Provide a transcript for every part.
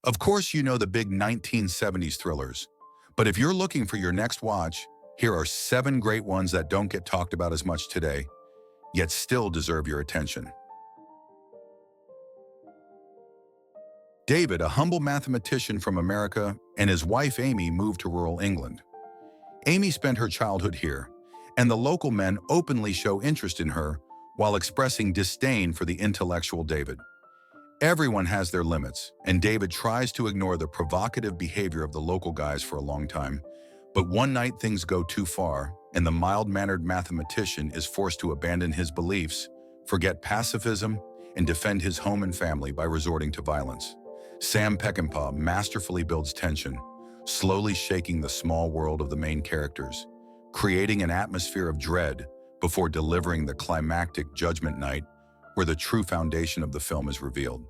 Of course, you know the big 1970s thrillers, but if you're looking for your next watch, here are 7 great ones that don't get talked about as much today, yet still deserve your attention. David, a humble mathematician from America, and his wife Amy moved to rural England. Amy spent her childhood here, and the local men openly show interest in her while expressing disdain for the intellectual David. Everyone has their limits, and David tries to ignore the provocative behavior of the local guys for a long time. But one night things go too far, and the mild-mannered mathematician is forced to abandon his beliefs, forget pacifism, and defend his home and family by resorting to violence. Sam Peckinpah masterfully builds tension, slowly shaking the small world of the main characters, creating an atmosphere of dread before delivering the climactic judgment night where the true foundation of the film is revealed.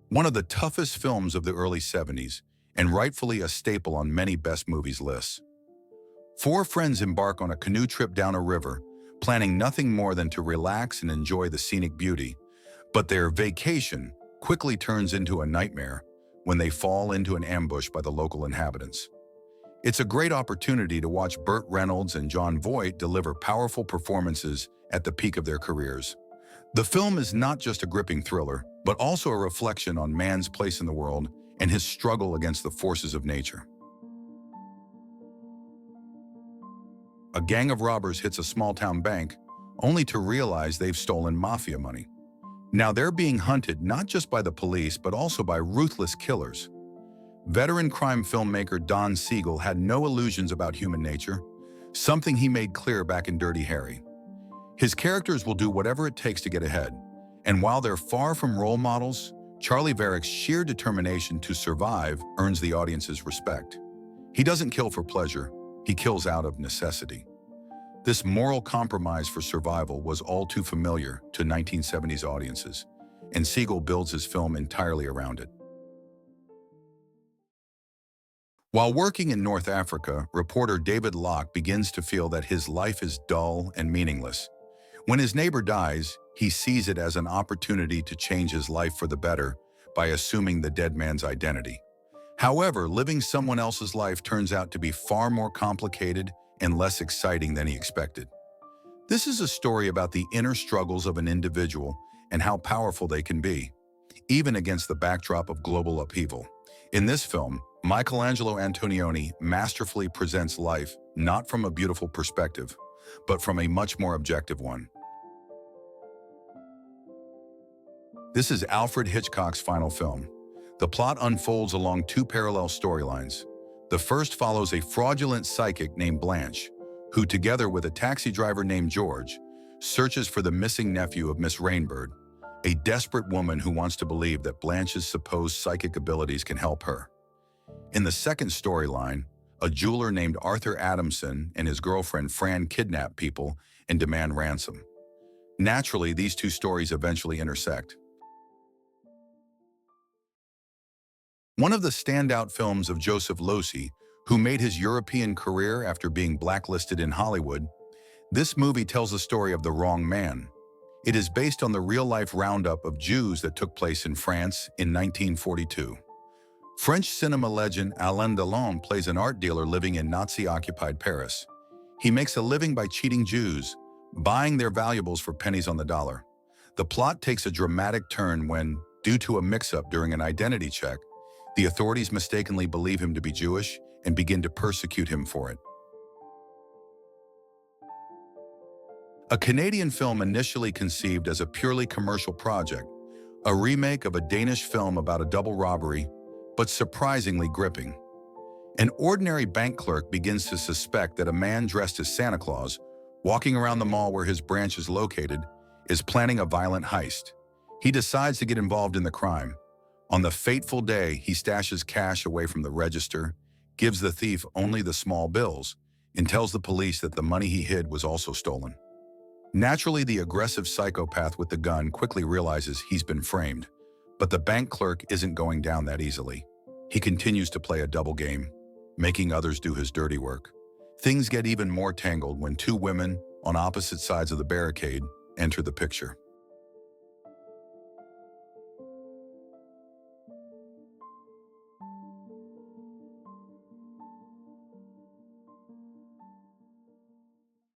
One of the toughest films of the early 70s, and rightfully a staple on many best movies lists. 4 friends embark on a canoe trip down a river, planning nothing more than to relax and enjoy the scenic beauty, but their vacation quickly turns into a nightmare when they fall into an ambush by the local inhabitants. It's a great opportunity to watch Burt Reynolds and Jon Voight deliver powerful performances at the peak of their careers. The film is not just a gripping thriller, but also a reflection on man's place in the world and his struggle against the forces of nature. A gang of robbers hits a small-town bank, only to realize they've stolen mafia money. Now they're being hunted not just by the police, but also by ruthless killers. Veteran crime filmmaker Don Siegel had no illusions about human nature, something he made clear back in Dirty Harry. His characters will do whatever it takes to get ahead, and while they're far from role models, Charley Varrick's sheer determination to survive earns the audience's respect. He doesn't kill for pleasure, he kills out of necessity. This moral compromise for survival was all too familiar to 1970s audiences, and Siegel builds his film entirely around it. While working in North Africa, reporter David Locke begins to feel that his life is dull and meaningless. When his neighbor dies, he sees it as an opportunity to change his life for the better by assuming the dead man's identity. However, living someone else's life turns out to be far more complicated and less exciting than he expected. This is a story about the inner struggles of an individual and how powerful they can be, even against the backdrop of global upheaval. In this film, Michelangelo Antonioni masterfully presents life not from a beautiful perspective, but from a much more objective one. This is Alfred Hitchcock's final film. The plot unfolds along 2 parallel storylines. The first follows a fraudulent psychic named Blanche, who, together with a taxi driver named George, searches for the missing nephew of Miss Rainbird, a desperate woman who wants to believe that Blanche's supposed psychic abilities can help her. In the second storyline, a jeweler named Arthur Adamson and his girlfriend Fran kidnap people and demand ransom. Naturally, these 2 stories eventually intersect. One of the standout films of Joseph Losey, who made his European career after being blacklisted in Hollywood, this movie tells the story of The Wrong Man. It is based on the real-life roundup of Jews that took place in France in 1942. French cinema legend Alain Delon plays an art dealer living in Nazi-occupied Paris. He makes a living by cheating Jews, buying their valuables for pennies on the dollar. The plot takes a dramatic turn when, due to a mix-up during an identity check, the authorities mistakenly believe him to be Jewish and begin to persecute him for it. A Canadian film initially conceived as a purely commercial project, a remake of a Danish film about a double robbery, but surprisingly gripping. An ordinary bank clerk begins to suspect that a man dressed as Santa Claus, walking around the mall where his branch is located, is planning a violent heist. He decides to get involved in the crime. On the fateful day, he stashes cash away from the register, gives the thief only the small bills, and tells the police that the money he hid was also stolen. Naturally, the aggressive psychopath with the gun quickly realizes he's been framed, but the bank clerk isn't going down that easily. He continues to play a double game, making others do his dirty work. Things get even more tangled when 2 women on opposite sides of the barricade enter the picture.